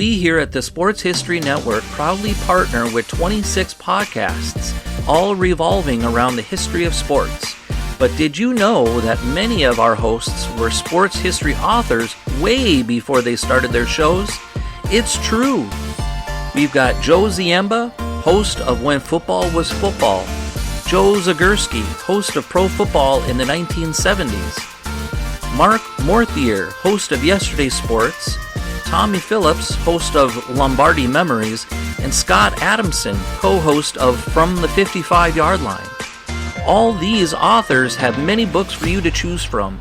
We here at the Sports History Network proudly partner with 26 podcasts, all revolving around the history of sports. But did you know that many of our hosts were sports history authors way before they started their shows? It's true. We've got Joe Ziemba, host of When Football Was Football, Joe Zagurski, host of Pro Football in the 1970s, Mark Morthier, host of Yesterday's Sports, Tommy Phillips, host of Lombardi Memories, and Scott Adamson, co-host of From the 55-Yard Line. All these authors have many books for you to choose from.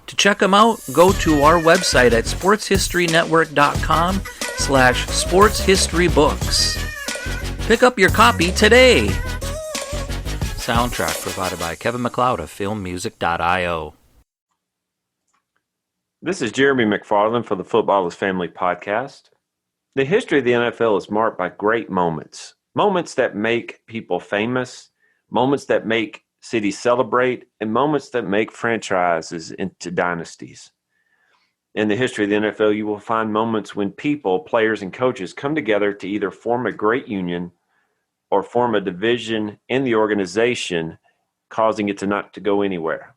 To check them out, go to our website at sportshistorynetwork.com/sportshistorybooks. Pick up your copy today. Soundtrack provided by Kevin MacLeod of filmmusic.io. This is Jeremy McFarland for the Football is Family podcast. The history of the NFL is marked by great moments. Moments that make people famous, moments that make cities celebrate, and moments that make franchises into dynasties. In the history of the NFL, you will find moments when people, players, and coaches come together to either form a great union or form a division in the organization, causing it to not to go anywhere.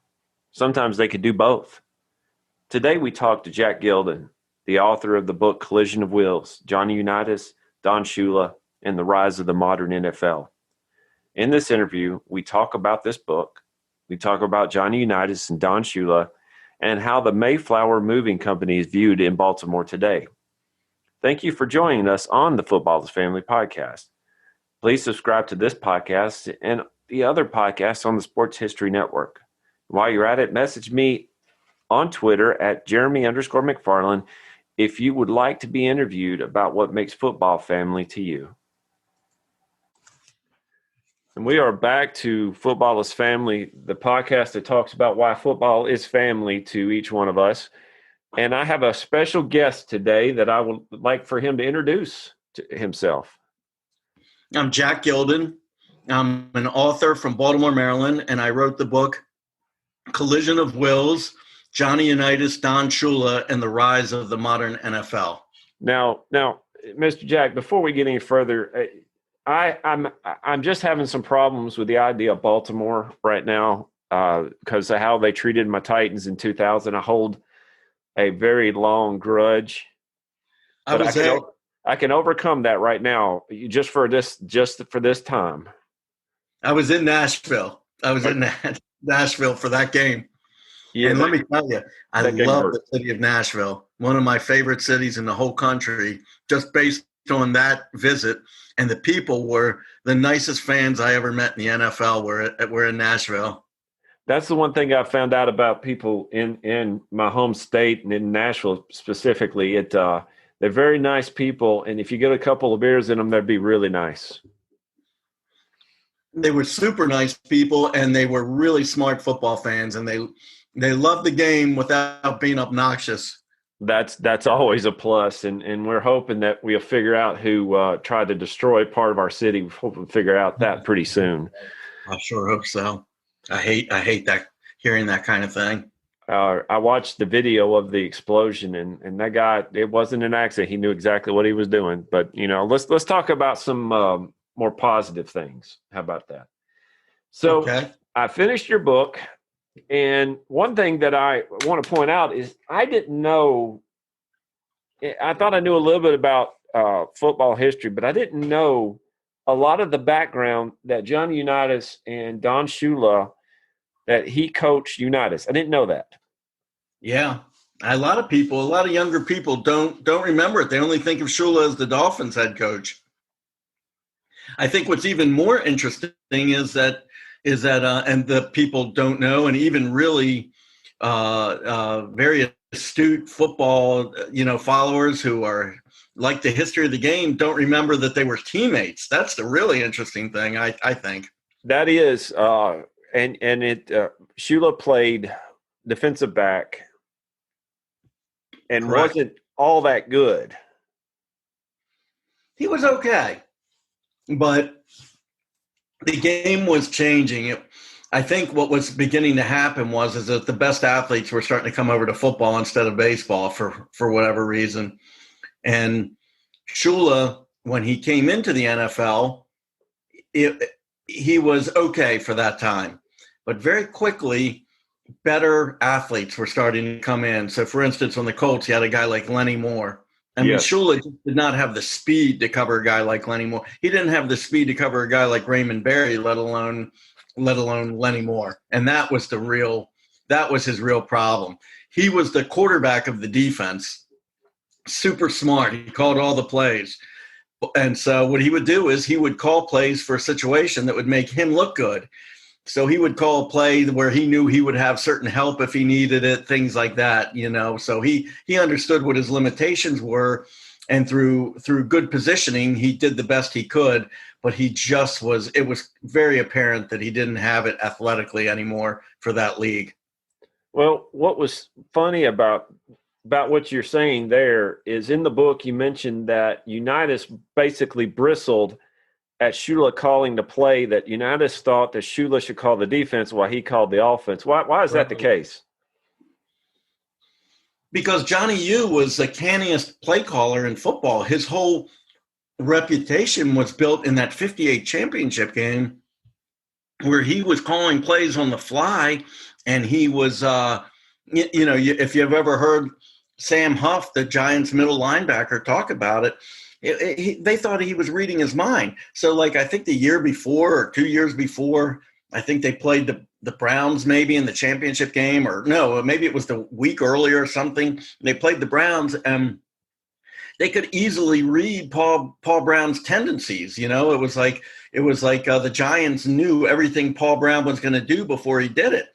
Sometimes they could do both. Today we talk to Jack Gilden, the author of the book Collision of Wills, Johnny Unitas, Don Shula, and the Rise of the Modern NFL. In this interview, we talk about this book, we talk about Johnny Unitas and Don Shula, and how the Mayflower Moving Company is viewed in Baltimore today. Thank you for joining us on the Football is Family podcast. Please subscribe to this podcast and the other podcasts on the Sports History Network. While you're at it, message me on Twitter at Jeremy_McFarland if you would like to be interviewed about what makes football family to you. And we are back to Football is Family, the podcast that talks about why football is family to each one of us. And I have a special guest today that I would like for him to introduce himself. I'm Jack Gilden. I'm an author from Baltimore, Maryland, and I wrote the book Collision of Wills, Johnny Unitas, Don Shula, and the Rise of the Modern NFL. Now, Mr. Jack, before we get any further, I'm just having some problems with the idea of Baltimore right now because of how they treated my Titans in 2000. I hold a very long grudge. I can overcome that right now just for this time. I was in Nashville. Nashville for that game. Yeah, and let me tell you, I love the city of Nashville, one of my favorite cities in the whole country, just based on that visit. And the people were the nicest fans I ever met in the NFL were in Nashville. That's the one thing I found out about people in my home state and in Nashville specifically. They're very nice people, and if you get a couple of beers in them, they'd be really nice. They were super nice people, and they were really smart football fans, and they loved the game without being obnoxious. That's always a plus, and we're hoping that we'll figure out who tried to destroy part of our city. We're hoping to figure out that pretty soon. I sure hope so. I hate that, hearing that kind of thing. I watched the video of the explosion, and that guy, it wasn't an accident. He knew exactly what he was doing. But let's talk about some more positive things. How about that? So okay. I finished your book. And one thing that I want to point out is I didn't know – I thought I knew a little bit about football history, but I didn't know a lot of the background that Johnny Unitas and Don Shula, that he coached Unitas. I didn't know that. Yeah. A lot of younger people don't remember it. They only think of Shula as the Dolphins head coach. I think what's even more interesting is that and the people don't know, and even really very astute football, followers who are like the history of the game don't remember that they were teammates. That's the really interesting thing, I think. That is, Shula played defensive back and Correct. Wasn't all that good. He was okay, but the game was changing. I think what was beginning to happen is that the best athletes were starting to come over to football instead of baseball for whatever reason. And Shula, when he came into the NFL, he was okay for that time. But very quickly, better athletes were starting to come in. So, for instance, on the Colts, you had a guy like Lenny Moore. I mean, Shula did not have the speed to cover a guy like Lenny Moore. He didn't have the speed to cover a guy like Raymond Berry, let alone Lenny Moore. And that was his real problem. He was the quarterback of the defense, super smart. He called all the plays. And so what he would do is he would call plays for a situation that would make him look good. So he would call a play where he knew he would have certain help if he needed it, things like that, So he understood what his limitations were, and through good positioning, he did the best he could. But it was very apparent that he didn't have it athletically anymore for that league. Well, what was funny about what you're saying there is, in the book you mentioned that Unitas basically bristled at Shula calling the play, that Unitas thought that Shula should call the defense while he called the offense. Why is that the case? Because Johnny U was the canniest play caller in football. His whole reputation was built in that 58 championship game where he was calling plays on the fly, and he was, if you've ever heard Sam Huff, the Giants middle linebacker, talk about it, they thought he was reading his mind. So, I think the year before or 2 years before, I think they played the Browns maybe in the championship game, or no, maybe it was the week earlier or something. They played the Browns, and they could easily read Paul Brown's tendencies. It was like the Giants knew everything Paul Brown was going to do before he did it.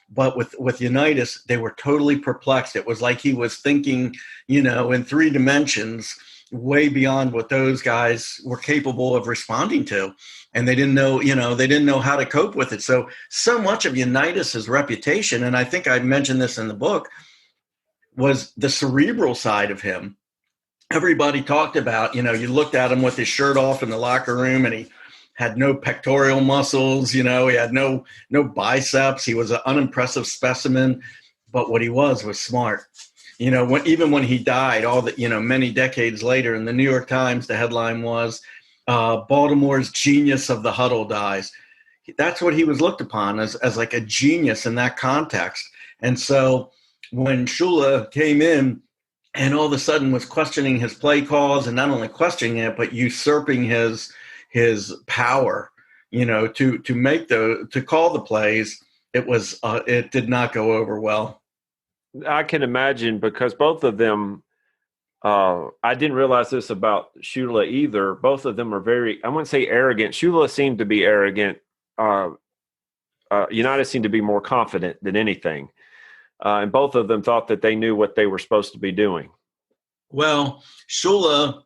But with Unitas, they were totally perplexed. It was like he was thinking, in 3 dimensions, way beyond what those guys were capable of responding to. And they didn't know how to cope with it. So much of Unitas's reputation, and I think I mentioned this in the book, was the cerebral side of him. Everybody talked about, you looked at him with his shirt off in the locker room, and he had no pectoral muscles, he had no biceps. He was an unimpressive specimen, but what he was smart. Even when he died, many decades later, in the New York Times, the headline was, Baltimore's genius of the huddle dies. That's what he was looked upon as like a genius in that context. And so when Shula came in and all of a sudden was questioning his play calls, and not only questioning it, but usurping his power, to call the plays, it did not go over well. I can imagine, because both of them, I didn't realize this about Shula either. Both of them are very, I wouldn't say arrogant. Shula seemed to be arrogant. Unitas seemed to be more confident than anything. And both of them thought that they knew what they were supposed to be doing. Well, Shula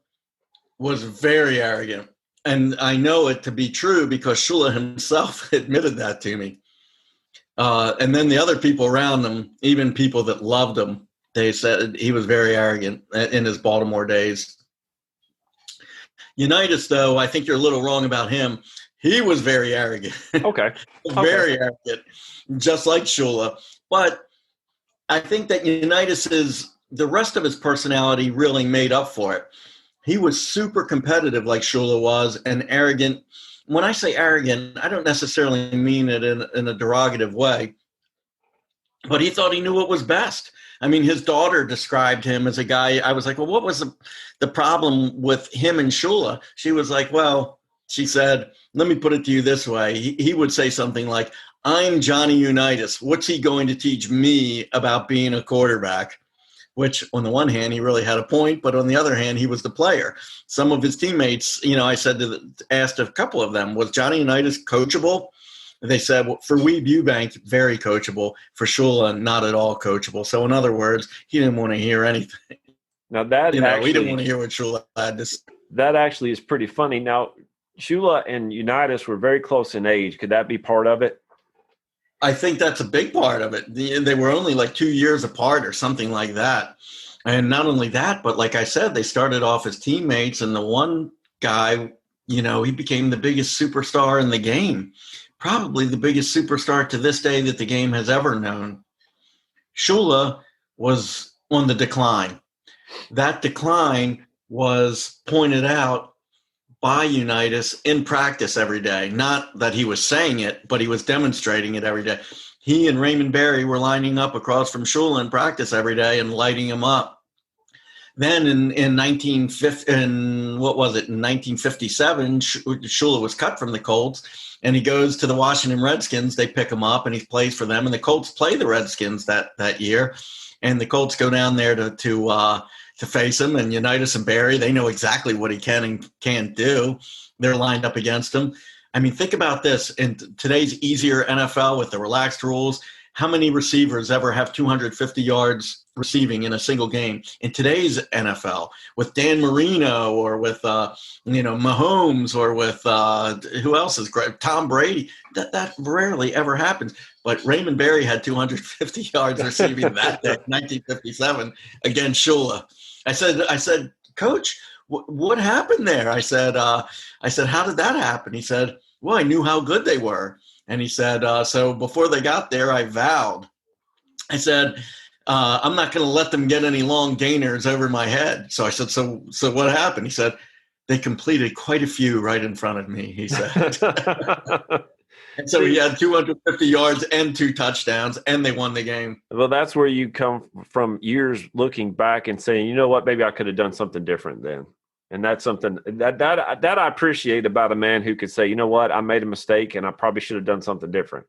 was very arrogant. And I know it to be true because Shula himself admitted that to me. And then the other people around him, even people that loved him, they said he was very arrogant in his Baltimore days. Unitas, though, I think you're a little wrong about him. He was very arrogant. Okay. Very arrogant, just like Shula. But I think that the rest of his personality really made up for it. He was super competitive like Shula was, and arrogant. When I say arrogant, I don't necessarily mean it in a derogative way, but he thought he knew what was best. I mean, his daughter described him as a guy. I was like, well, what was the problem with him and Shula? She was like, well, she said, let me put it to you this way. He would say something like, I'm Johnny Unitas. What's he going to teach me about being a quarterback? Which on the one hand, he really had a point, but on the other hand, he was the player. Some of his teammates, I asked a couple of them, was Johnny Unitas coachable? And they said, well, for Weeb Eubank, very coachable. For Shula, not at all coachable. So in other words, he didn't want to hear anything. Now that he didn't want to hear what Shula had to say. That actually is pretty funny. Now, Shula and Unitas were very close in age. Could that be part of it? I think that's a big part of it. They were only like 2 years apart or something like that. And not only that, but like I said, they started off as teammates, and the one guy, he became the biggest superstar in the game, probably the biggest superstar to this day that the game has ever known. Shula was on the decline. That decline was pointed out by Unitas in practice every day. Not that he was saying it, but he was demonstrating it every day. He and Raymond Berry were lining up across from Shula in practice every day and lighting him up. Then in 1957, Shula was cut from the Colts, and he goes to the Washington Redskins. They pick him up, and he plays for them. And the Colts play the Redskins that year, and the Colts go down there to face him. And Unitas and Berry, they know exactly what he can and can't do. They're lined up against him. I mean, think about this. In today's easier NFL with the relaxed rules, how many receivers ever have 250 yards receiving in a single game? In today's NFL, with Dan Marino or with Mahomes or with who else is great? Tom Brady, that rarely ever happens. But Raymond Berry had 250 yards receiving that day, 1957, against Shula. I said, Coach, what happened there? I said, how did that happen? He said, well, I knew how good they were. And he said, so before they got there, I vowed. I said, I'm not going to let them get any long gainers over my head. So I said, so what happened? He said, they completed quite a few right in front of me, he said. And so he had 250 yards and 2 touchdowns, and they won the game. Well, that's where you come from, years looking back and saying, you know what, maybe I could have done something different then. And that's something that I appreciate about a man who could say, you know what, I made a mistake and I probably should have done something different.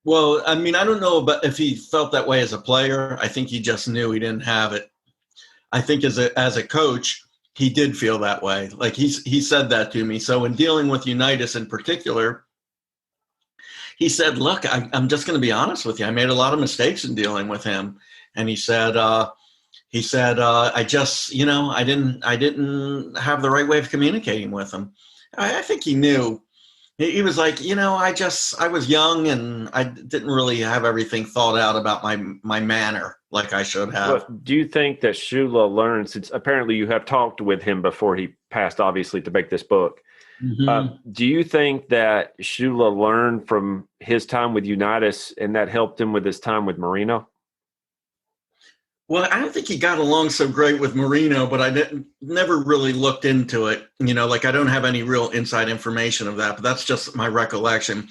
Well, I mean, I don't know about if he felt that way as a player. I think he just knew he didn't have it. I think as a coach, he did feel that way. Like he said that to me. So in dealing with Unitas in particular, he said, look, I'm just going to be honest with you. I made a lot of mistakes in dealing with him. And he said, I just, I didn't have the right way of communicating with him. I think he knew. He was like, I was young and I didn't really have everything thought out about my manner like I should have. But do you think that Shula learned, since apparently you have talked with him before he passed, obviously, to make this book, do you think that Shula learned from his time with Unitas and that helped him with his time with Marino? Well, I don't think he got along so great with Marino, but I never really looked into it. I don't have any real inside information of that, but that's just my recollection.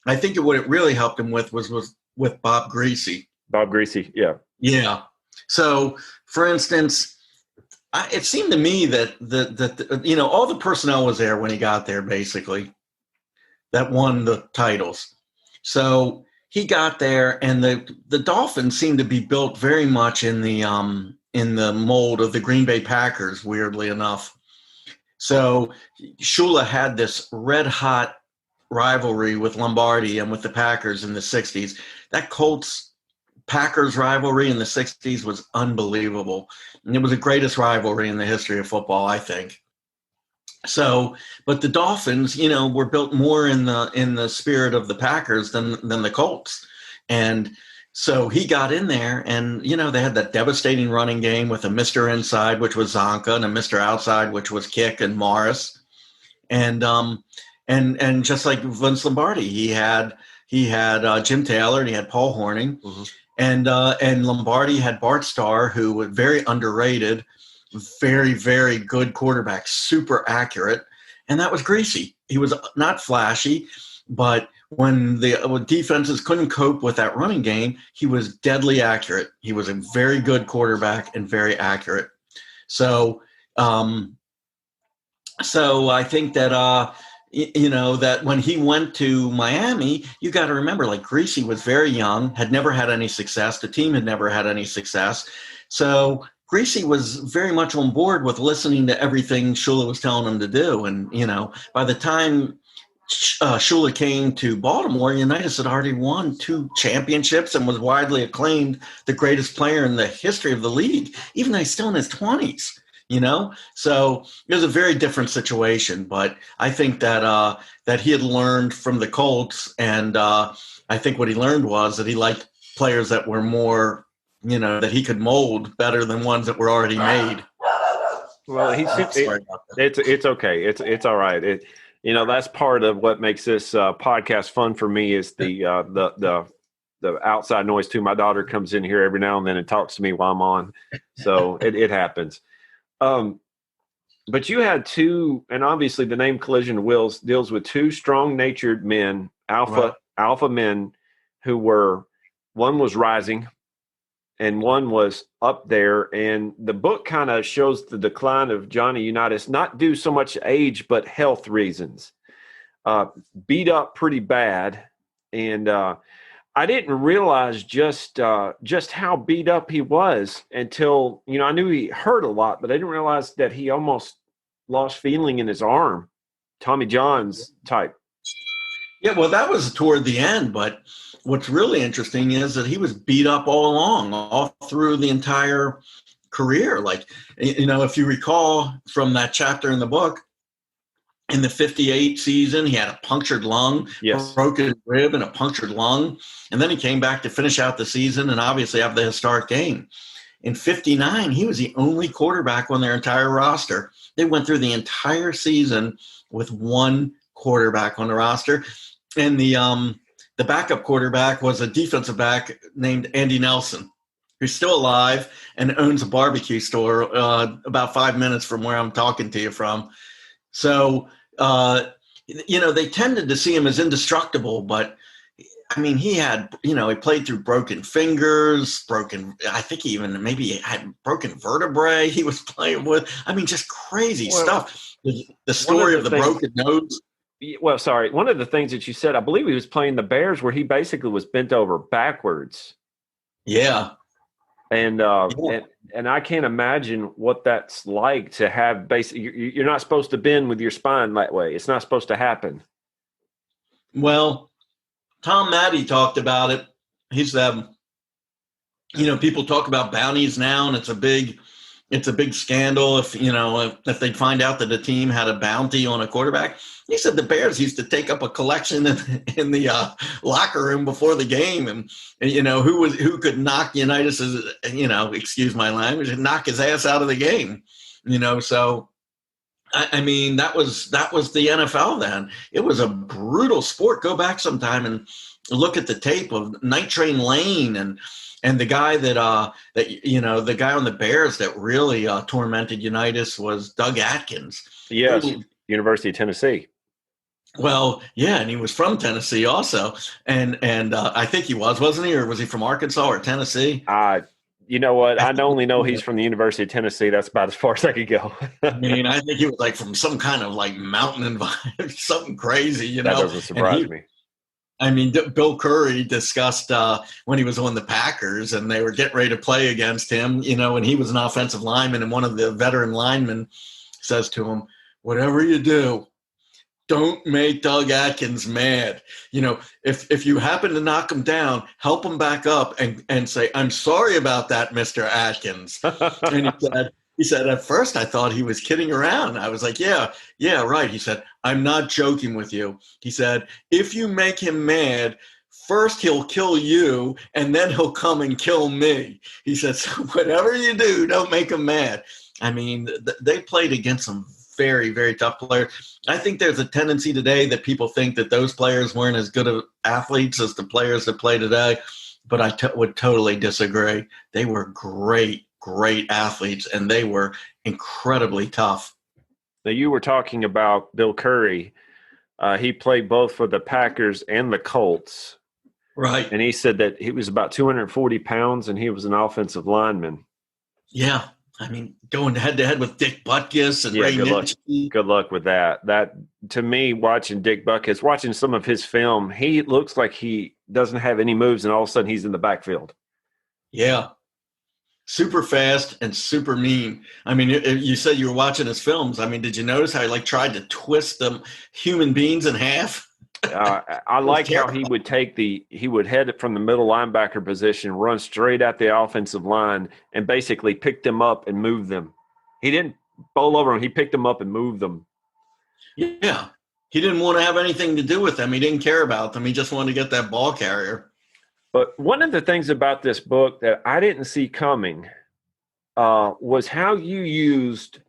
I think what it really helped him with was with Bob Greasy. Bob Greasy, yeah. Yeah. So, for instance, it seemed to me that all the personnel was there when he got there, basically, that won the titles. So he got there, and the Dolphins seemed to be built very much in the mold of the Green Bay Packers, weirdly enough. So Shula had this red-hot rivalry with Lombardi and with the Packers in the 60s. That Colts-Packers rivalry in the 60s was unbelievable. And it was the greatest rivalry in the history of football, I think. So, but the Dolphins, were built more in the spirit of the Packers than the Colts. And so he got in there and, they had that devastating running game with a Mr. Inside, which was Zonka, and a Mr. Outside, which was Kick and Morris. And just like Vince Lombardi, he had Jim Taylor and he had Paul Hornung. Mm-hmm. And Lombardi had Bart Starr, who was very underrated, very, very good quarterback, super accurate. And that was Greasy. He was not flashy, but when defenses couldn't cope with that running game, he was deadly accurate. He was a very good quarterback and very accurate. So I think that, that when he went to Miami, you got to remember, like, Greasy was very young, had never had any success. The team had never had any success. So Greasy was very much on board with listening to everything Shula was telling him to do. And, by the time Shula came to Baltimore, Unitas had already won 2 championships and was widely acclaimed the greatest player in the history of the league, even though he's still in his 20s. So it was a very different situation, but I think that he had learned from the Colts, and I think what he learned was that he liked players that were more, that he could mold better than ones that were already made. Well, it's okay. It's all right. That's part of what makes this podcast fun for me is the outside noise too. My daughter comes in here every now and then and talks to me while I'm on, so it happens. But you had two, and obviously the name Collision of Wills deals with two strong-natured men, alpha men, who were, one was rising and one was up there. And the book kind of shows the decline of Johnny Unitas, not due so much age, but health reasons. Beat up pretty bad. And I didn't realize just how beat up he was until, I knew he hurt a lot, but I didn't realize that he almost lost feeling in his arm. Tommy John's type. Yeah, well, that was toward the end, but what's really interesting is that he was beat up all along, all through the entire career. Like, if you recall from that chapter in the book, in the 58 season, he had a punctured lung, yes, broken rib and a punctured lung. And then he came back to finish out the season and obviously have the historic game. In 59, he was the only quarterback on their entire roster. They went through the entire season with one quarterback on the roster. And the backup quarterback was a defensive back named Andy Nelson, who's still alive and owns a barbecue store about 5 minutes from where I'm talking to you from. So, they tended to see him as indestructible, but I mean, he had, he played through broken fingers, I think he even maybe had broken vertebrae he was playing with. I mean, just crazy stuff. The story of the broken nose. Well, sorry. One of the things that you said, I believe he was playing the Bears where he basically was bent over backwards. Yeah. And I can't imagine what that's like to have you're not supposed to bend with your spine that way. It's not supposed to happen. Well, Tom Maddie talked about it. He said, people talk about bounties now, and it's a big scandal if they'd find out that a team had a bounty on a quarterback. He said the Bears used to take up a collection in the locker room before the game, and who could knock Unitas's, excuse my language, and knock his ass out of the game. So I mean, that was the NFL then. It was a brutal sport. Go back sometime and look at the tape of Night Train Lane and the guy the guy on the Bears that really tormented Unitas was Doug Atkins. Yes, University of Tennessee. Well, yeah, and he was from Tennessee also, and I think he wasn't he, or was he from Arkansas or Tennessee? You know what? I only know he's from the University of Tennessee. That's about as far as I could go. I mean, I think he was like from some kind of like mountain environment, something crazy, That doesn't surprise me. I mean, Bill Curry discussed when he was on the Packers and they were getting ready to play against him, and he was an offensive lineman, and one of the veteran linemen says to him, "Whatever you do, don't make Doug Atkins mad. If you happen to knock him down, help him back up and say, 'I'm sorry about that, Mr. Atkins.'" And he said, "At first I thought he was kidding around. I was like, yeah, right." He said, "I'm not joking with you." He said, "If you make him mad, first he'll kill you and then he'll come and kill me." He said, "So whatever you do, don't make him mad." I mean, they played against some very, very tough players. I think there's a tendency today that people think that those players weren't as good of athletes as the players that play today, but I would totally disagree. They were great athletes, and they were incredibly tough. Now, you were talking about Bill Curry. He played both for the Packers and the Colts. Right. And he said that he was about 240 pounds, and he was an offensive lineman. Yeah. I mean, going head-to-head with Dick Butkus and Ray Nitschke. Good luck with that. That, to me, watching Dick Butkus, watching some of his film, he looks like he doesn't have any moves, and all of a sudden he's in the backfield. Yeah. Super fast and super mean. I mean, you said you were watching his films. I mean, did you notice how he tried to twist them human beings in half? I like how he would head it from the middle linebacker position, run straight at the offensive line, and basically pick them up and move them. He didn't bowl over them. He picked them up and moved them. Yeah. He didn't want to have anything to do with them. He didn't care about them. He just wanted to get that ball carrier. But one of the things about this book that I didn't see coming was how you used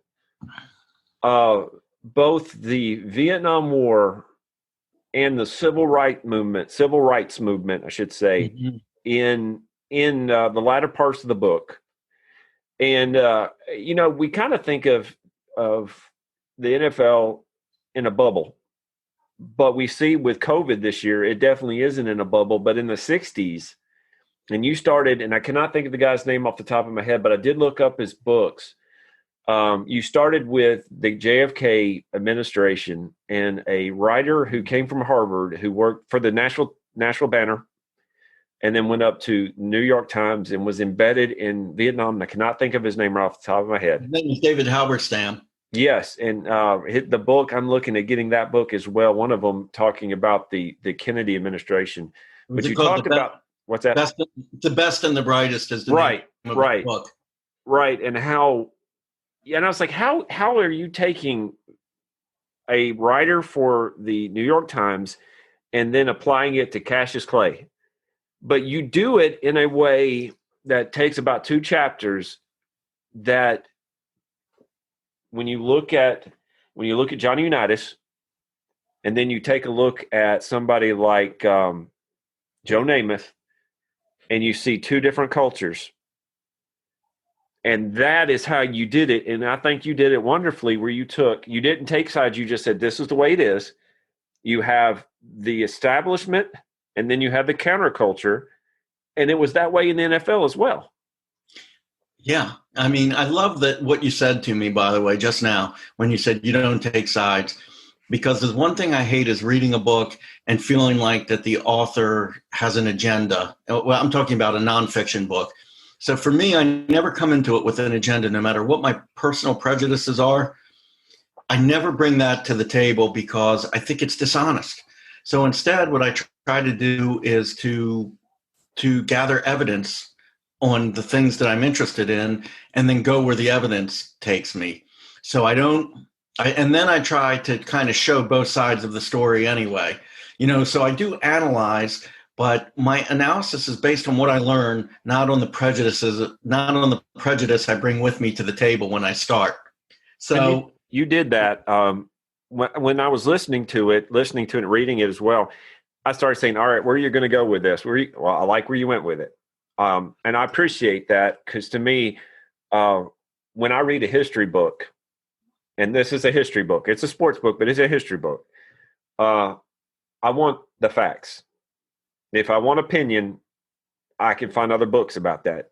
both the Vietnam War and the civil rights movement, I should say, mm-hmm. in the latter parts of the book. And we kind of think of the NFL in a bubble. But we see with COVID this year, it definitely isn't in a bubble. But in the 60s, and you started, and I cannot think of the guy's name off the top of my head, but I did look up his books. You started with the JFK administration and a writer who came from Harvard who worked for the National Banner and then went up to New York Times and was embedded in Vietnam. And I cannot think of his name right off the top of my head. His name is David Halberstam. Yes, and the book, I'm looking at getting that book as well. One of them talking about the Kennedy administration. But you talked about, what's that? The Best and the Brightest is the name of the book. Right, and how, and I was like, how are you taking a writer for the New York Times and then applying it to Cassius Clay? But you do it in a way that takes about 2 chapters that when you look at Johnny Unitas, and then you take a look at somebody like Joe Namath, and you see 2 different cultures. And that is how you did it. And I think you did it wonderfully, where you didn't take sides. You just said, this is the way it is. You have the establishment, and then you have the counterculture. And it was that way in the NFL as well. Yeah. I mean, I love that what you said to me, by the way, just now, when you said you don't take sides, because there's one thing I hate is reading a book and feeling like that the author has an agenda. Well, I'm talking about a nonfiction book. So for me, I never come into it with an agenda, no matter what my personal prejudices are. I never bring that to the table because I think it's dishonest. So instead, what I try to do is to gather evidence on the things that I'm interested in, and then go where the evidence takes me. So and then I try to kind of show both sides of the story anyway. So I do analyze, but my analysis is based on what I learn, not on the prejudice I bring with me to the table when I start. So you did that. When I was listening to it and reading it as well, I started saying, all right, where are you going to go with this? Well, I like where you went with it. And I appreciate that, because to me, when I read a history book, and this is a history book, it's a sports book, but it's a history book. I want the facts. If I want opinion, I can find other books about that.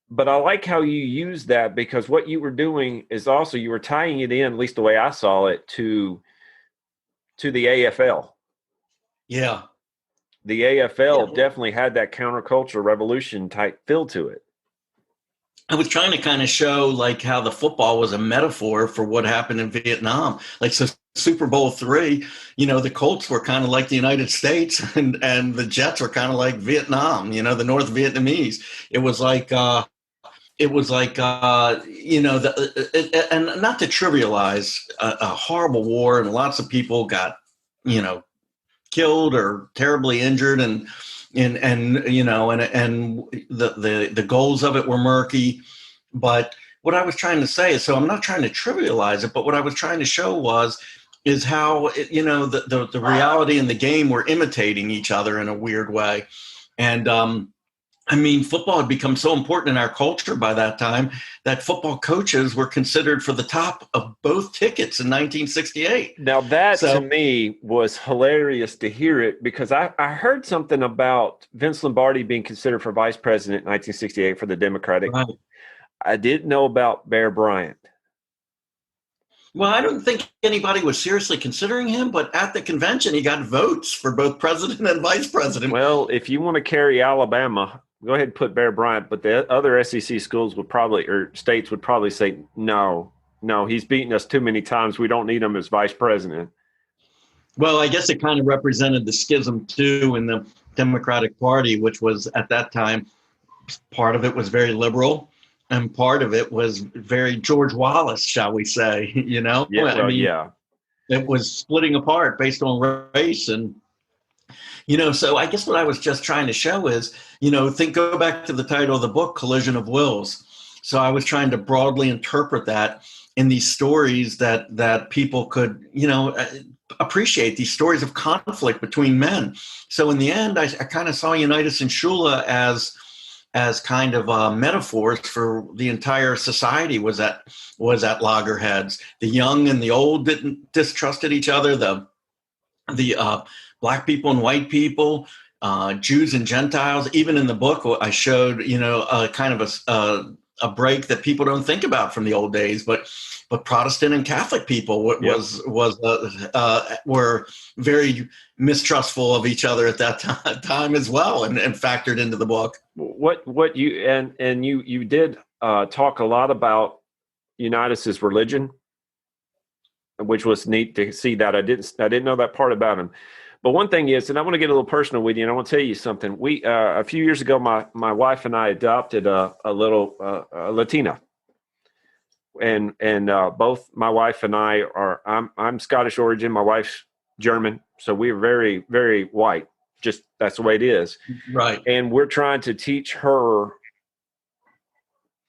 But I like how you use that, because what you were doing is also you were tying it in, at least the way I saw it, to the AFL. Yeah. The AFL definitely had that counterculture revolution type feel to it. I was trying to kind of show like how the football was a metaphor for what happened in Vietnam. Like, so Super Bowl III, the Colts were kind of like the United States, and the Jets were kind of like Vietnam, the North Vietnamese. It was like, and not to trivialize a horrible war, and lots of people got, killed or terribly injured, and the goals of it were murky. But what I was trying to say is, so I'm not trying to trivialize it, but what I was trying to show is how the reality and the game were imitating each other in a weird way. And football had become so important in our culture by that time that football coaches were considered for the top of both tickets in 1968. Now that to me was hilarious to hear it, because I heard something about Vince Lombardi being considered for vice president in 1968 for the Democratic. Right. I didn't know about Bear Bryant. Well, I don't think anybody was seriously considering him, but at the convention, he got votes for both president and vice president. Well, if you want to carry Alabama, go ahead and put Bear Bryant, but the other SEC schools states would probably say, no, he's beaten us too many times. We don't need him as vice president. Well, I guess it kind of represented the schism too in the Democratic Party, which was at that time, part of it was very liberal and part of it was very George Wallace, shall we say, Yeah, It was splitting apart based on race. And so I guess what I was just trying to show is, go back to the title of the book, Collision of Wills. So I was trying to broadly interpret that in these stories that people could, appreciate, these stories of conflict between men. So in the end, I kind of saw Unitas and Shula as as kind of metaphors for the entire society was at loggerheads. The young and the old didn't distrusted each other. The black people and white people, Jews and Gentiles. Even in the book, I showed kind of a break that people don't think about from the old days, but Protestant and Catholic people were very mistrustful of each other at that time as well, and factored into the book. What you did talk a lot about Unitas's religion, which was neat to see that. I didn't know that part about him. But one thing is, and I want to get a little personal with you, and I want to tell you something. We a few years ago, my wife and I adopted a little Latina, and both my wife and I I'm Scottish origin. My wife's German, so we're very, very white. Just that's the way it is, right? And we're trying to teach her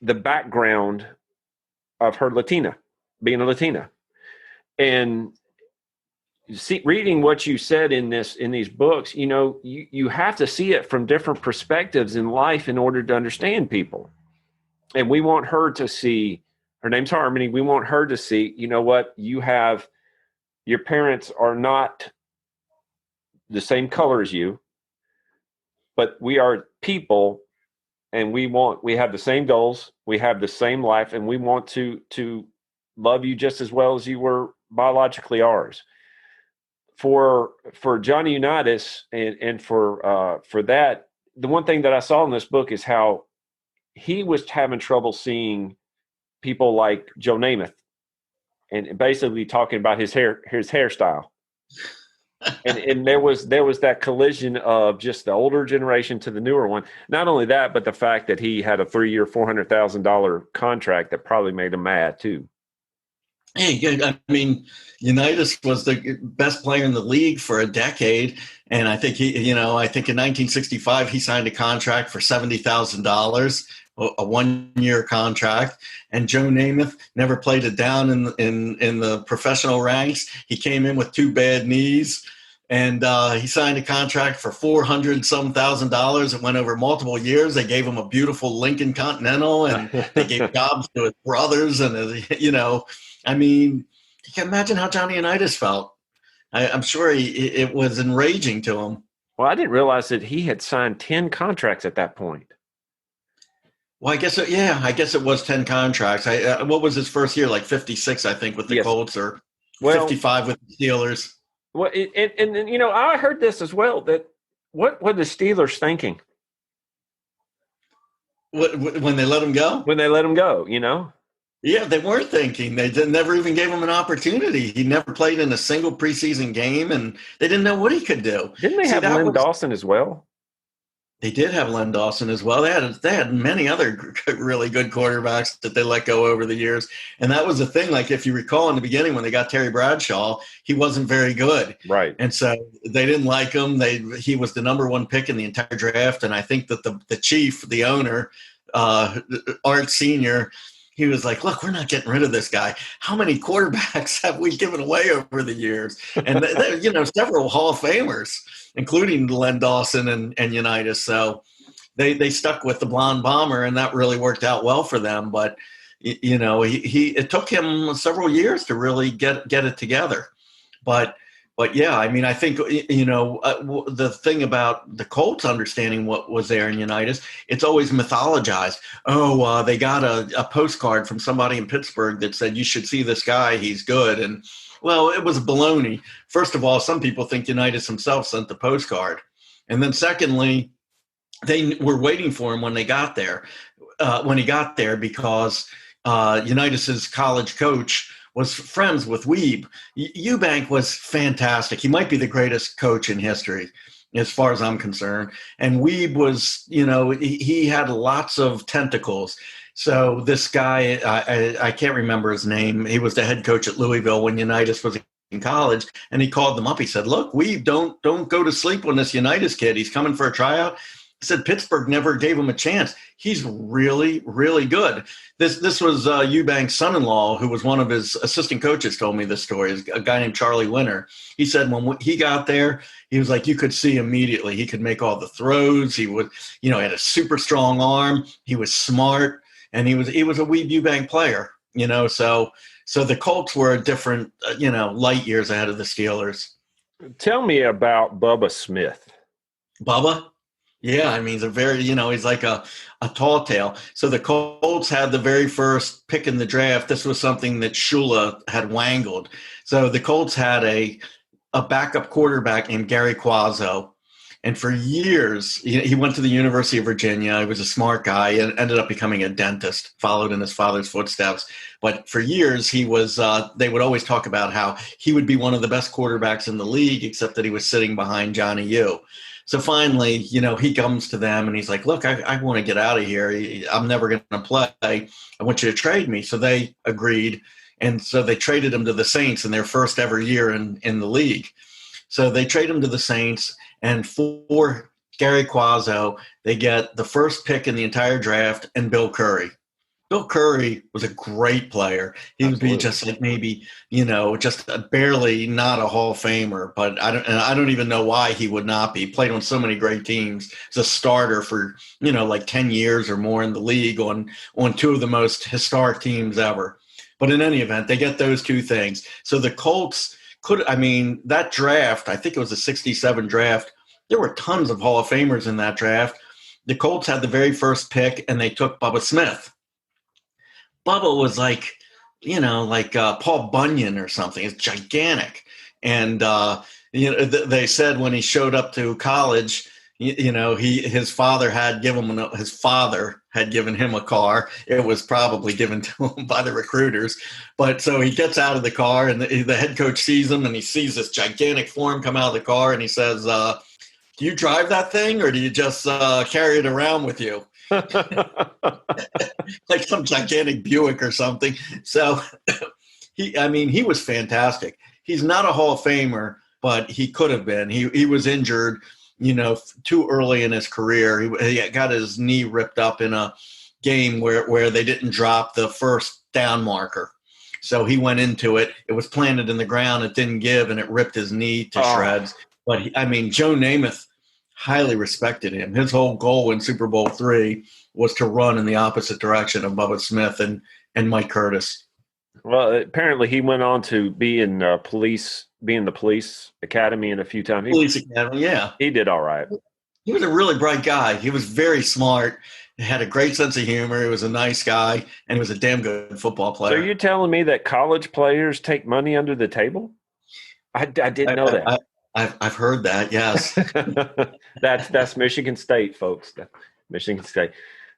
the background of her being a Latina, and reading what you said in these books, you have to see it from different perspectives in life in order to understand people. And we want her to see, her name's Harmony. We want her to see, your parents are not the same color as you, but we are people, and we have the same goals. We have the same life, and we want to love you just as well as you were biologically ours. For Johnny Unitas and for that, the one thing that I saw in this book is how he was having trouble seeing people like Joe Namath, and basically talking about his hairstyle. and there was that collision of just the older generation to the newer one. Not only that, but the fact that he had a 3-year, $400,000 contract that probably made him mad too. Hey, I mean, Unitas was the best player in the league for a decade, and I think in 1965 he signed a contract for $70,000, a 1-year contract. And Joe Namath never played it down in the professional ranks. He came in with 2 bad knees, and he signed a contract for $400,000. It went over multiple years. They gave him a beautiful Lincoln Continental, and they gave jobs to his brothers, and I mean, you can imagine how Johnny Unitas felt. I'm sure it was enraging to him. Well, I didn't realize that he had signed 10 contracts at that point. Well, I guess it was 10 contracts. What was his first year? Like 56, I think, with the Colts, or 55 with the Steelers. Well, and I heard this as well, that what were the Steelers thinking? When they let him go? When they let him go, Yeah, they weren't thinking. They never even gave him an opportunity. He never played in a single preseason game, and they didn't know what he could do. Didn't they have Len Dawson as well? They did have Len Dawson as well. They had many other really good quarterbacks that they let go over the years. And that was the thing. Like, if you recall in the beginning when they got Terry Bradshaw, he wasn't very good. Right. And so they didn't like him. He was the number 1 pick in the entire draft. And I think that the chief, the owner, Art Sr., he was like, look, we're not getting rid of this guy. How many quarterbacks have we given away over the years? And several Hall of Famers, including Len Dawson and Unitas. So they stuck with the blonde bomber, and that really worked out well for them. But it took him several years to really get it together. But yeah, I mean, I think, the thing about the Colts understanding what was there in Unitas, it's always mythologized. Oh, they got a postcard from somebody in Pittsburgh that said, you should see this guy, he's good. And, well, it was baloney. First of all, some people think Unitas himself sent the postcard. And then secondly, they were waiting for him when he got there, because Unitas's college coach was friends with Weeb. Eubank was fantastic. He might be the greatest coach in history, as far as I'm concerned. And Weeb was, he had lots of tentacles. So this guy, I can't remember his name. He was the head coach at Louisville when Unitas was in college, and he called them up. He said, look, Weeb, don't go to sleep on this Unitas kid. He's coming for a tryout. said Pittsburgh never gave him a chance. He's really, really good. This was Eubank's son-in-law, who was one of his assistant coaches, told me this story. A guy named Charlie Winter. He said when he got there, he was like, you could see immediately he could make all the throws. He would, had a super strong arm. He was smart, and he was a Weeb Eubank player. So the Colts were a different, light years ahead of the Steelers. Tell me about Bubba Smith. Bubba? Yeah, I mean, he's a very, he's like a tall tale. So the Colts had the very first pick in the draft. This was something that Shula had wangled. So the Colts had a backup quarterback named Gary Quazzo. And for years, he went to the University of Virginia. He was a smart guy and ended up becoming a dentist, followed in his father's footsteps. But for years, he was. They would always talk about how he would be one of the best quarterbacks in the league, except that he was sitting behind Johnny U. So finally, he comes to them and he's like, look, I want to get out of here. I'm never going to play. I want you to trade me. So they agreed. And so they traded him to the Saints in their first ever year in the league. So they trade him to the Saints. And for Gary Quazzo, they get the first pick in the entire draft and Bill Curry. Bill Curry was a great player. He would be just like maybe, just barely not a Hall of Famer, but I don't even know why he would not be. Played on so many great teams. He's a starter for, like 10 years or more in the league on two of the most historic teams ever. But in any event, they get those two things. So the Colts that draft, I think it was a 67 draft, there were tons of Hall of Famers in that draft. The Colts had the very first pick, and they took Bubba Smith. Bubba was like Paul Bunyan or something. It's gigantic. And, they said when he showed up to college, his father had given him a car. It was probably given to him by the recruiters. But so he gets out of the car, and the head coach sees him, and he sees this gigantic form come out of the car, and he says, do you drive that thing, or do you just carry it around with you? Like some gigantic Buick or something. So he was fantastic. He's not a Hall of Famer, but he could have been. He was injured, too early in his career. He got his knee ripped up in a game where they didn't drop the first down marker. So he went into it. It was planted in the ground. It didn't give, and it ripped his knee to shreds. But Joe Namath highly respected him. His whole goal in Super Bowl III was to run in the opposite direction of Bubba Smith and Mike Curtis. Well, apparently he went on to be in the police academy in a few times. Police academy, yeah. He did all right. He was a really bright guy. He was very smart. He had a great sense of humor. He was a nice guy, and he was a damn good football player. So you're telling me that college players take money under the table? I didn't know that. I've heard that, yes. That's Michigan State, folks. Michigan State.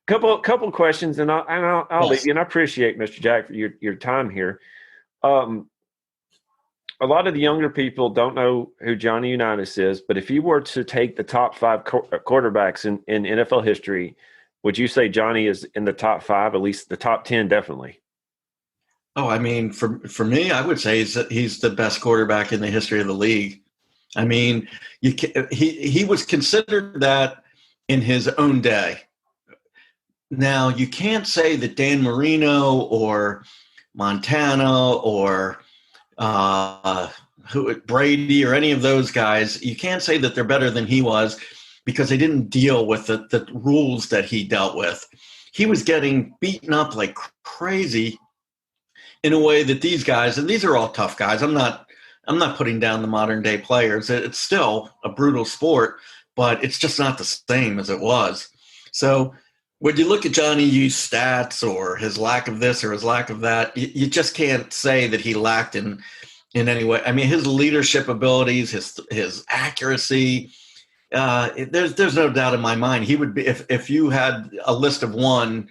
Couple questions, and I'll leave you. And I appreciate, Mr. Jack, for your time here. A lot of the younger people don't know who Johnny Unitas is, but if you were to take the top 5 quarterbacks in NFL history, would you say Johnny is in the top 5, at least the top 10, definitely? Oh, for me, I would say he's the best quarterback in the history of the league. He was considered that in his own day. Now, you can't say that Dan Marino or Montana or Brady or any of those guys, you can't say that they're better than he was because they didn't deal with the rules that he dealt with. He was getting beaten up like crazy in a way that these guys, and these are all tough guys. I'm not putting down the modern day players. It's still a brutal sport, but it's just not the same as it was. So when you look at Johnny U's stats or his lack of this or his lack of that, you just can't say that he lacked in any way. His leadership abilities, his accuracy, there's no doubt in my mind he would be, if you had a list of one,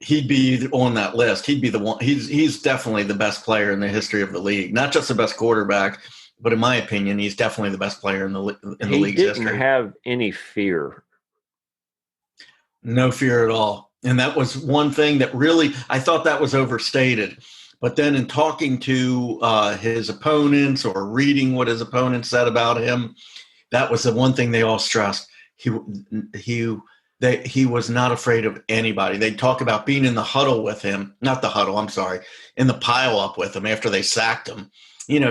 he'd be on that list. He'd be the one. He's definitely the best player in the history of the league. Not just the best quarterback, but in my opinion, he's definitely the best player in the league's history. He didn't have any fear. No fear at all. And that was one thing that really, I thought that was overstated. But then in talking to his opponents or reading what his opponents said about him, that was the one thing they all stressed. he was not afraid of anybody. They talk about being in the huddle with him, not the huddle, I'm sorry, in the pile up with him after they sacked him,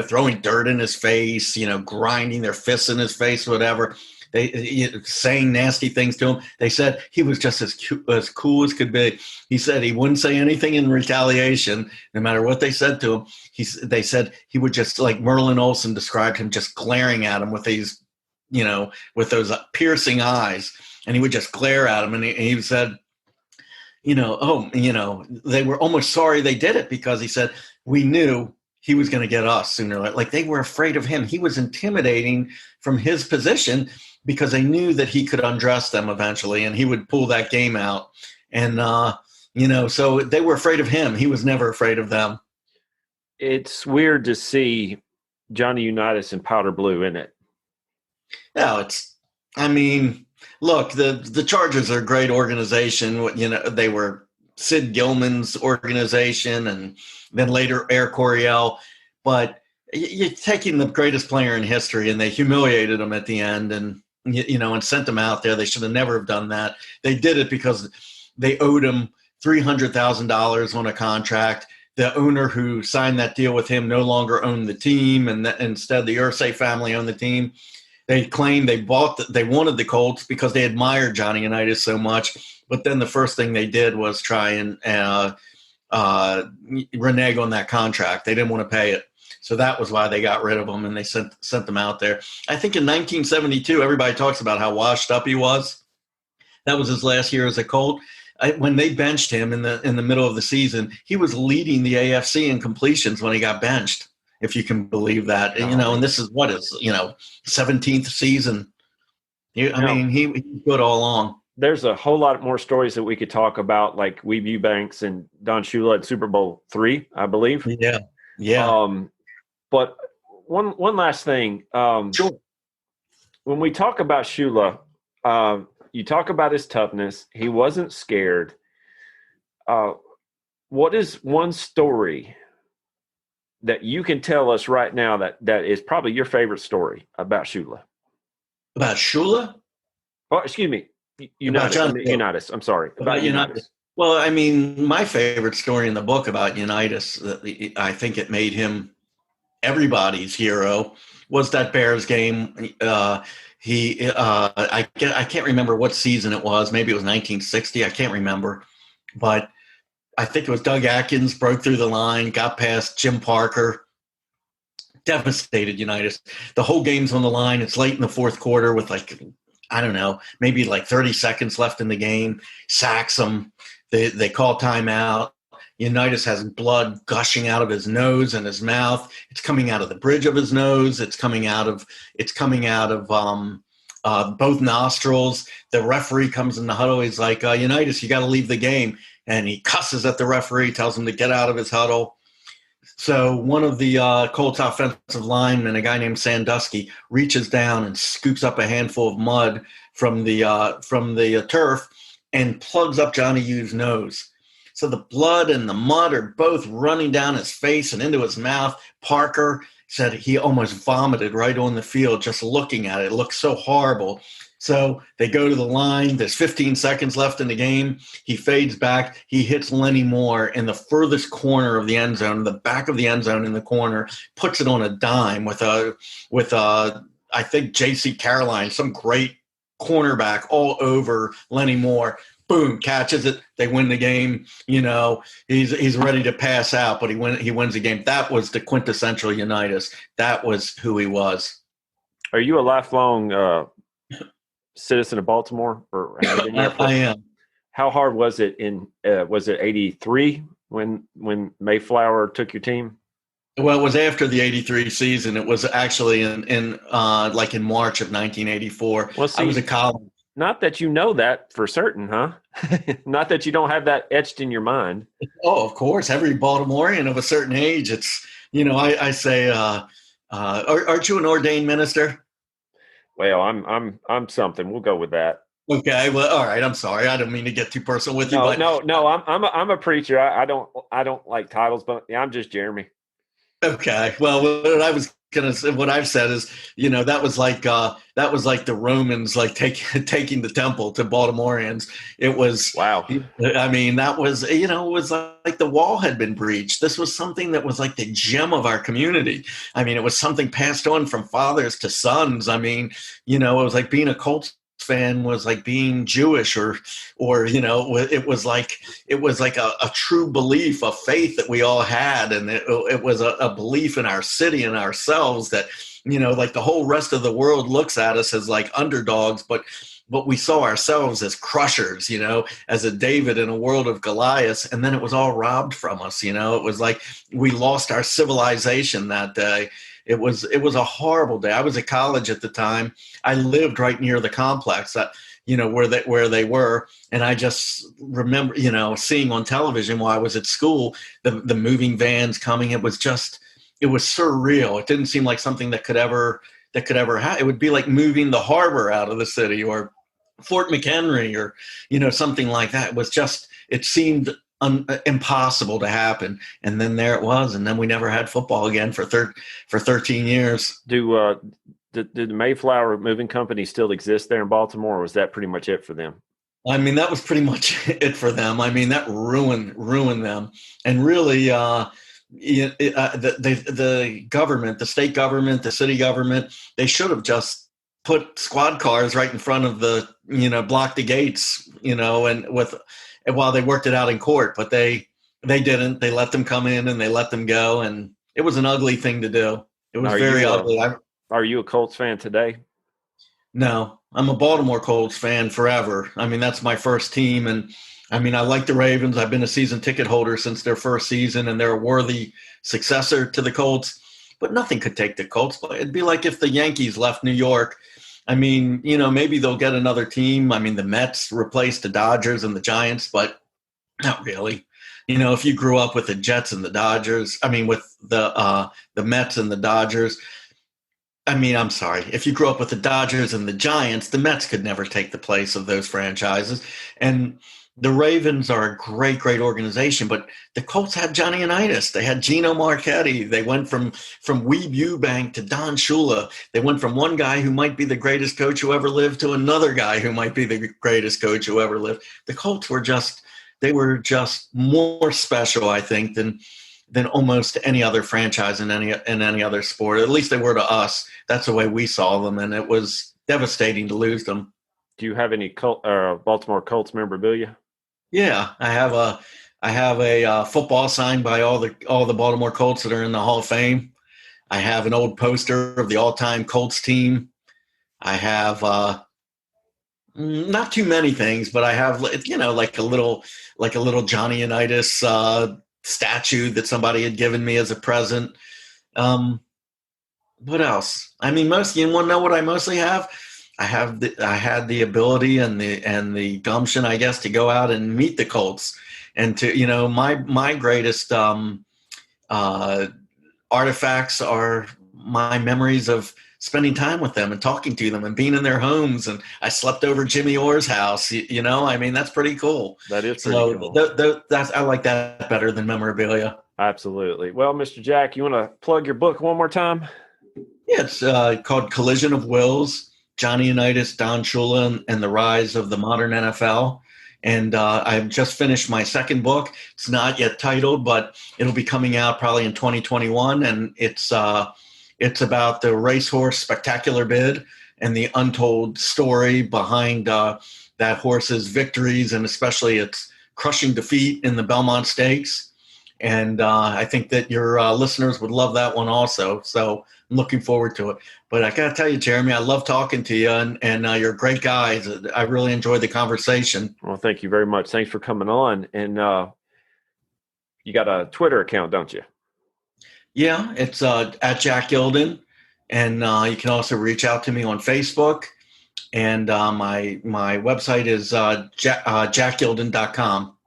throwing dirt in his face, grinding their fists in his face, whatever. They saying nasty things to him. They said he was just as cool as could be. He said he wouldn't say anything in retaliation, no matter what they said to him. They said he would just, like Merlin Olsen described him, just glaring at him with these, with those piercing eyes, and he would just glare at him. And he said, they were almost sorry they did it, because he said, we knew he was going to get us sooner or later. Like, they were afraid of him. He was intimidating from his position, because they knew that he could undress them eventually and he would pull that game out. And, so they were afraid of him. He was never afraid of them. It's weird to see Johnny Unitas in powder blue, isn't it? No, look, the Chargers are a great organization. They were Sid Gilman's organization, and then later Air Coryell. But you're taking the greatest player in history, and they humiliated him at the end, and sent him out there. They should have never have done that. They did it because they owed him $300,000 on a contract. The owner who signed that deal with him no longer owned the team, and instead the Irsay family owned the team. They claimed they wanted the Colts because they admired Johnny Unitas so much. But then the first thing they did was try and renege on that contract. They didn't want to pay it. So that was why they got rid of him, and they sent them out there. I think in 1972, everybody talks about how washed up he was. That was his last year as a Colt. When they benched him in the middle of the season, he was leading the AFC in completions when he got benched, if you can believe that. And this is 17th season. He was good all along. There's a whole lot more stories that we could talk about, like Weeb Eubanks and Don Shula at Super Bowl III, I believe. Yeah. But one last thing. Sure. When we talk about Shula, you talk about his toughness. He wasn't scared. What is one story that you can tell us right now that is probably your favorite story about Shula? About Shula? Oh, excuse me. Unitas. I'm sorry. About Unitas. Well, my favorite story in the book about Unitas, I think it made him everybody's hero, was that Bears game. I can't remember what season it was. Maybe it was 1960. I can't remember. But I think it was Doug Atkins broke through the line, got past Jim Parker, devastated Unitas. The whole game's on the line. It's late in the fourth quarter with maybe 30 seconds left in the game. Sacks them. They call timeout. Unitas has blood gushing out of his nose and his mouth. It's coming out of the bridge of his nose. It's coming out of both nostrils. The referee comes in the huddle. He's like, Unitas, you got to leave the game. And he cusses at the referee, tells him to get out of his huddle. So one of the Colts offensive linemen, a guy named Sandusky, reaches down and scoops up a handful of mud from the turf and plugs up Johnny U's nose. So the blood and the mud are both running down his face and into his mouth. Parker said he almost vomited right on the field just looking at it. It looked so horrible. So they go to the line. There's 15 seconds left in the game. He fades back. He hits Lenny Moore in the furthest corner of the end zone, the back of the end zone in the corner, puts it on a dime with I think J.C. Caroline, some great cornerback all over Lenny Moore. Boom, catches it. They win the game. He's ready to pass out, but he wins the game. That was the quintessential Unitas. That was who he was. Are you a lifelong citizen of Baltimore? I am. How hard was it was it 83 when Mayflower took your team? Well, it was after the 83 season. It was actually in March of 1984. Well, see, I was a college. Not that you know that for certain, huh? Not that you don't have that etched in your mind. Oh, of course. Every Baltimorean of a certain age, it's, I say, aren't you an ordained minister? Well, I'm something. We'll go with that. Okay. Well, all right. I'm sorry. I don't mean to get too personal with you. No. I'm a preacher. I don't like titles, but I'm just Jeremy. Okay. Well, when I was gonna say, what I've said is, that was like the Romans like taking the temple to Baltimoreans. It was, Wow. I mean, that was, it was like the wall had been breached. This was something that was like the gem of our community. I mean, it was something passed on from fathers to sons. I mean, it was like being a Colts fan was like being Jewish, or it was like a true belief, a faith that we all had, and it was a belief in our city and ourselves that like the whole rest of the world looks at us as like underdogs, but we saw ourselves as crushers, as a David in a world of Goliaths, and then it was all robbed from us. It was like we lost our civilization that day. It was a horrible day. I was at college at the time. I lived right near the complex that, where they were. And I just remember, seeing on television while I was at school, the moving vans coming. It was surreal. It didn't seem like something that could ever happen. It would be like moving the harbor out of the city, or Fort McHenry, or, something like that. It seemed impossible to happen, and then there it was, and then we never had football again for 13 years. Do the Mayflower Moving Company still exist there in Baltimore, or was that pretty much it for them? I mean, that was pretty much it for them. I mean, that ruined them, and really, the government, the state government, the city government, they should have just put squad cars right in front of the, block the gates, and while they worked it out in court, but they didn't. They let them come in and they let them go, and it was an ugly thing to do. It was very ugly. Are you a Colts fan today? No, I'm a Baltimore Colts fan forever. I mean, that's my first team, and I mean, I like the Ravens. I've been a season ticket holder since their first season, and they're a worthy successor to the Colts. But nothing could take the Colts. It'd be like if the Yankees left New York. I mean, maybe they'll get another team. I mean, the Mets replaced the Dodgers and the Giants, but not really. If you grew up with the Jets and the Dodgers, I mean, with the Mets and the Dodgers, I mean, I'm sorry. If you grew up with the Dodgers and the Giants, the Mets could never take the place of those franchises. And the Ravens are a great, great organization, but the Colts had Johnny Unitas. They had Gino Marchetti. They went from Weeb Ewbank to Don Shula. They went from one guy who might be the greatest coach who ever lived to another guy who might be the greatest coach who ever lived. The Colts were just more special, I think, than almost any other franchise in any other sport. At least they were to us. That's the way we saw them, and it was devastating to lose them. Do you have any Baltimore Colts memorabilia? Yeah, I have a football signed by all the Baltimore Colts that are in the Hall of Fame. I have an old poster of the all-time Colts team. I have not too many things, but I have like a little Johnny Unitas statue that somebody had given me as a present. What else? I mean, you want to know what I mostly have? I had the ability and the gumption, I guess, to go out and meet the Colts, and to my greatest artifacts are my memories of spending time with them and talking to them and being in their homes. And I slept over Jimmy Orr's house. I mean, that's pretty cool. That is pretty cool. I like that better than memorabilia. Absolutely. Well, Mr. Jack, you want to plug your book one more time? Yeah, it's called Collision of Wills: Johnny Unitas, Don Shula, and the Rise of the Modern NFL. And I've just finished my second book. It's not yet titled, but it'll be coming out probably in 2021. And it's about the racehorse Spectacular Bid and the untold story behind that horse's victories, and especially its crushing defeat in the Belmont Stakes. And I think that your listeners would love that one also. So I'm looking forward to it. But I got to tell you, Jeremy, I love talking to you, and you're a great guy. I really enjoyed the conversation. Well, thank you very much. Thanks for coming on. And you got a Twitter account, don't you? Yeah, it's at Jack Gilden. And you can also reach out to me on Facebook. And my website is jackgilden.com.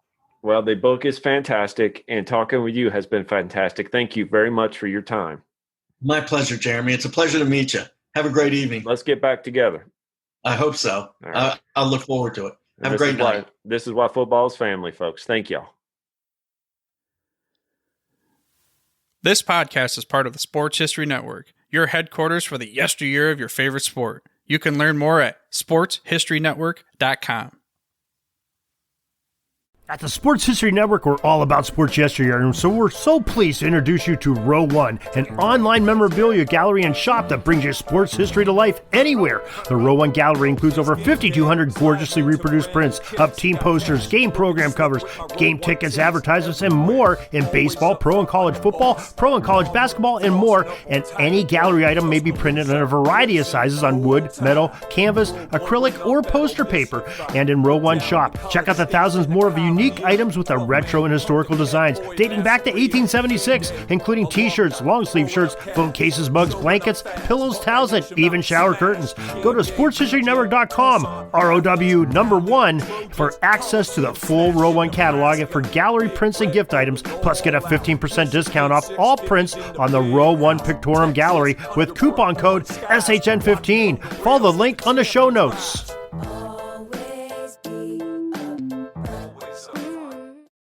Well, the book is fantastic, and talking with you has been fantastic. Thank you very much for your time. My pleasure, Jeremy. It's a pleasure to meet you. Have a great evening. Let's get back together. I hope so. Right. I'll look forward to it. Have a great night. This is why football is family, folks. Thank y'all. This podcast is part of the Sports History Network, your headquarters for the yesteryear of your favorite sport. You can learn more at sportshistorynetwork.com. At the Sports History Network, we're all about sports yesteryear, and so we're so pleased to introduce you to Row One, an online memorabilia gallery and shop that brings your sports history to life anywhere. The Row One gallery includes over 5,200 gorgeously reproduced prints of team posters, game program covers, game tickets, advertisements, and more in baseball, pro and college football, pro and college basketball, and more. And any gallery item may be printed in a variety of sizes on wood, metal, canvas, acrylic, or poster paper. And in Row One shop, check out the thousands more of unique items with the retro and historical designs dating back to 1876, including t-shirts, long sleeve shirts, phone cases, mugs, blankets, pillows, towels, and even shower curtains. Go to sportshistorynetwork.com, ROW1, for access to the full Row One catalog and for gallery prints and gift items, plus get a 15% discount off all prints on the Row One Pictorum Gallery with coupon code SHN15. Follow the link on the show notes.